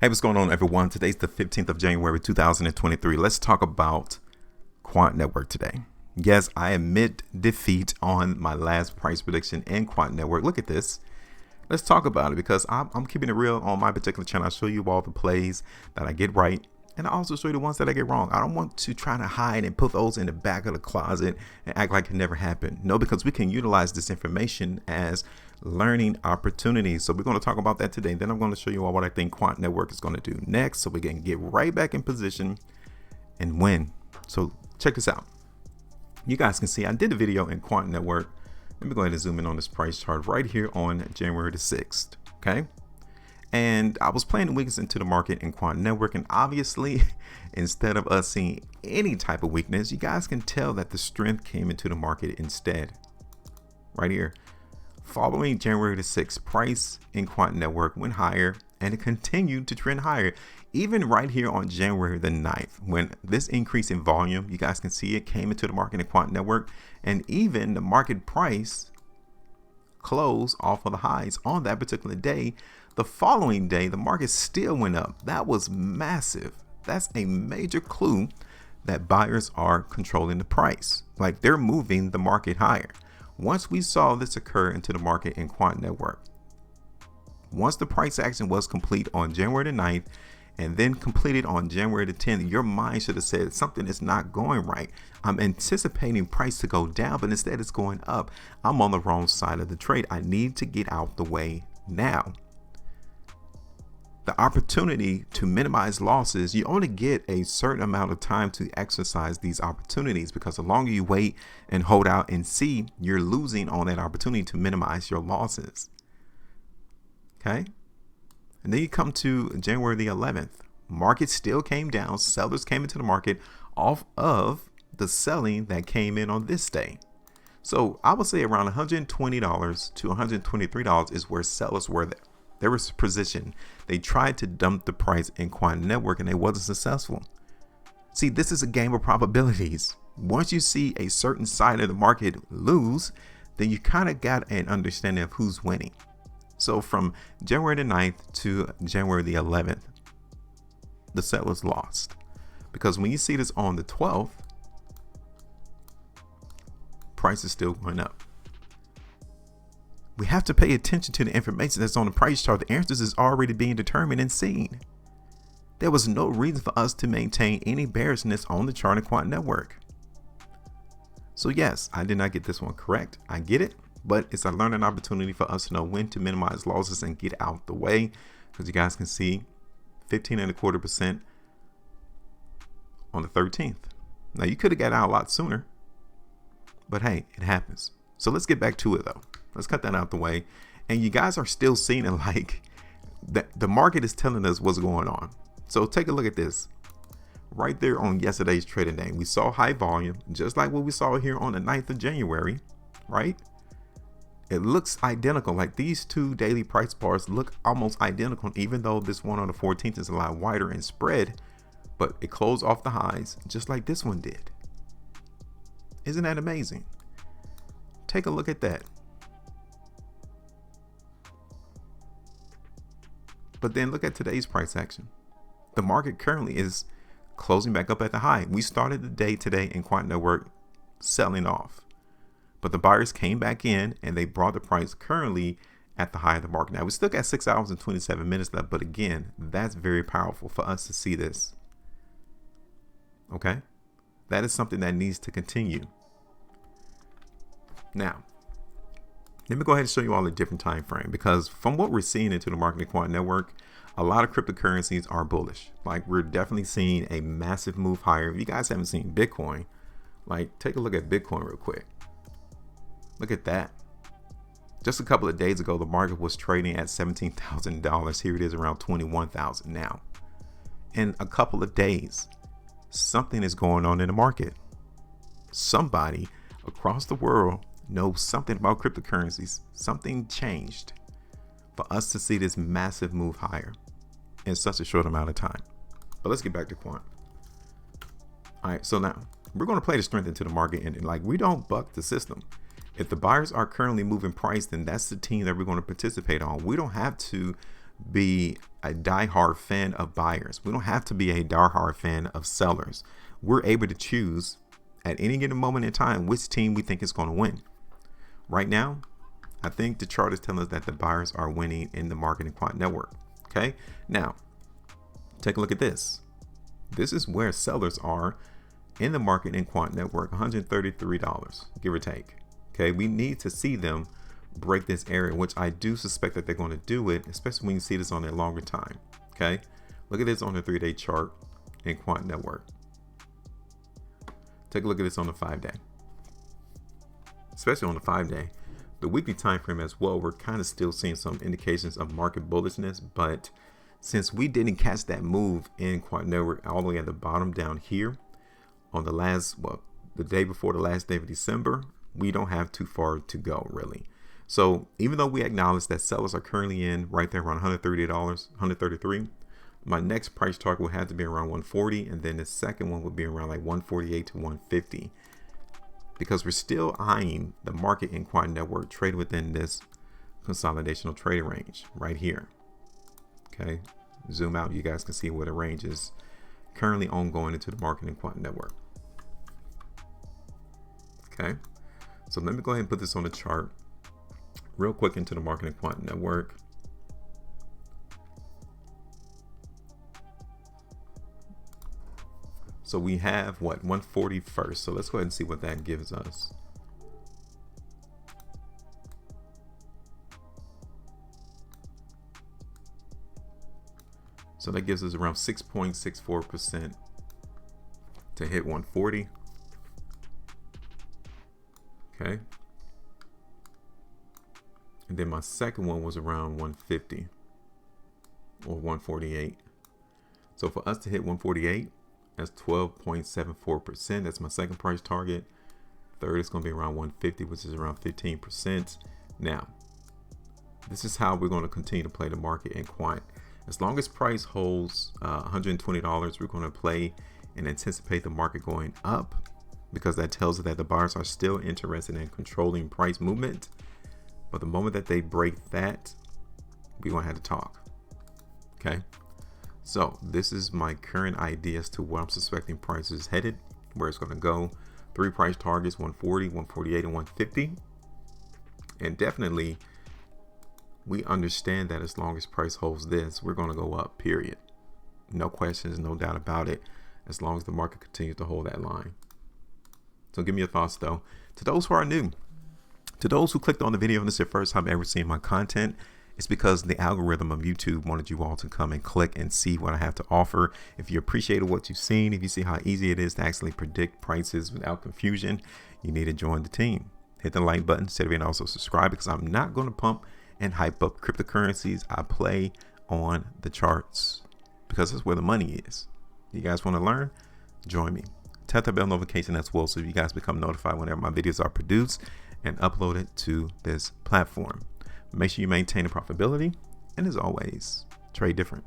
Hey, what's going on, everyone? Today's the 15th of January, 2023. Let's talk about Quant Network today. Yes, I admit defeat on my last price prediction in Quant Network. Look at this. Let's talk about it because I'm keeping it real on my particular channel. I show you all the plays that I get right, and I also show you the ones that I get wrong. I don't want to try to hide and put those in the back of the closet and act like it never happened. No, because we can utilize this information as learning opportunities. So we're going to talk about that today. Then I'm going to show you all what I think Quant Network is going to do next, so we can get right back in position and win. So check this out. You guys can see I did a video in Quant Network. Let me go ahead and zoom in on this price chart right here on January the 6th. Okay. And I was playing the weakness into the market in Quant Network. And obviously, instead of us seeing any type of weakness, you guys can tell that the strength came into the market instead. Right here. Following January the 6th, price in Quant Network went higher and it continued to trend higher. Even right here on January the 9th, when this increase in volume, you guys can see it came into the market in Quant Network, and even the market price closed off of the highs on that particular day. The following day, the market still went up. That was massive. That's a major clue that buyers are controlling the price. Like, they're moving the market higher. Once we saw this occur into the market in Quant Network, once the price action was complete on January the 9th and then completed on January the 10th, your mind should have said something is not going right. I'm anticipating price to go down, but instead it's going up. I'm on the wrong side of the trade. I need to get out the way now. The opportunity to minimize losses, you only get a certain amount of time to exercise these opportunities, because the longer you wait and hold out and see, you're losing on that opportunity to minimize your losses. Okay. And then you come to January the 11th. Market still came down. Sellers came into the market off of the selling that came in on this day. So I would say around $120 to $123 is where sellers were there. They were positioned. They tried to dump the price in Quant Network and they wasn't successful. See, this is a game of probabilities. Once you see a certain side of the market lose, then you kind of got an understanding of who's winning. So from January the 9th to January the 11th, the sellers lost. Because when you see this on the 12th, price is still going up. We have to pay attention to the information that's on the price chart. The answers is already being determined and seen. There was no reason for us to maintain any bearishness on the chart in Quant Network. So yes, I did not get this one correct. I get it, but it's a learning opportunity for us to know when to minimize losses and get out the way. Because you guys can see 15.25% on the 13th. Now you could have got out a lot sooner, but hey, it happens. So let's get back to it though. Let's cut that out the way. And you guys are still seeing it like that. The market is telling us what's going on. So take a look at this right there on yesterday's trading day. We saw high volume, just like what we saw here on the 9th of January, right? It looks identical. Like these two daily price bars look almost identical, even though this one on the 14th is a lot wider in spread, but it closed off the highs just like this one did. Isn't that amazing? Take a look at that. But then look at today's price action. The market currently is closing back up at the high. We started the day today in Quant Network selling off, but the buyers came back in and they brought the price currently at the high of the market. Now we still got 6 hours and 27 minutes left, but again, that's very powerful for us to see this. Okay, that is something that needs to continue. Now, let me go ahead and show you all a different time frame, because from what we're seeing into the market in Quant Network, a lot of cryptocurrencies are bullish. Like, we're definitely seeing a massive move higher. If you guys haven't seen Bitcoin, like, take a look at Bitcoin real quick. Look at that. Just a couple of days ago, the market was trading at $17,000. Here it is around $21,000 now. In a couple of days, something is going on in the market. Somebody across the world knows something about cryptocurrencies. Something changed for us to see this massive move higher in such a short amount of time. But let's get back to Quant. All right, so now we're going to play the strength into the market, and like, we don't buck the system. If the buyers are currently moving price, then that's the team that we're going to participate on. We don't have to be a diehard fan of buyers. We don't have to be a diehard fan of sellers. We're able to choose at any given moment in time which team we think is going to win. Right now, I think the chart is telling us that the buyers are winning in the market in Quant Network. Okay, now take a look at this. This is where sellers are in the market in Quant Network, $133, give or take. Okay, we need to see them break this area, which I do suspect that they're going to do it, especially when you see this on a longer time. Okay, look at this on the 3-day chart in Quant Network. Take a look at this on the 5-day, especially on the 5-day. The weekly time frame as well, we're kind of still seeing some indications of market bullishness, but since we didn't catch that move in Quant Network all the way at the bottom down here on the the day before the last day of December, we don't have too far to go really. So even though we acknowledge that sellers are currently in right there around $130, $133, my next price target will have to be around 140, and then the second one would be around like 148 to 150. Because we're still eyeing the market in Quant Network trade within this consolidational trading range right here. Okay, zoom out, you guys can see where the range is currently ongoing into the market in Quant Network. Okay, so let me go ahead and put this on the chart real quick into the market in Quant Network. So we have what, 140 first. So let's go ahead and see what that gives us. So that gives us around 6.64% to hit 140. Okay. And then my second one was around 150 or 148. So for us to hit 148, that's 12.74%. That's my second price target. Third is going to be around 150, which is around 15%. Now, this is how we're going to continue to play the market in Quant. As long as price holds $120, we're going to play and anticipate the market going up, because that tells us that the buyers are still interested in controlling price movement. But the moment that they break that, we're going to have to talk. Okay. So this is my current idea as to where I'm suspecting price is headed, where it's going to go. 3 price targets, 140, 148, and 150. And definitely, we understand that as long as price holds this, we're going to go up, period. No questions, no doubt about it, as long as the market continues to hold that line. So give me your thoughts, though. To those who are new, to those who clicked on the video and this is your first time ever seeing my content, it's because the algorithm of YouTube wanted you all to come and click and see what I have to offer. If you appreciated what you've seen, if you see how easy it is to actually predict prices without confusion, you need to join the team. Hit the like button, and also subscribe, because I'm not going to pump and hype up cryptocurrencies. I play on the charts because that's where the money is. You guys want to learn? Join me. Tap the bell notification as well so you guys become notified whenever my videos are produced and uploaded to this platform. Make sure you maintain the profitability, and as always, trade different.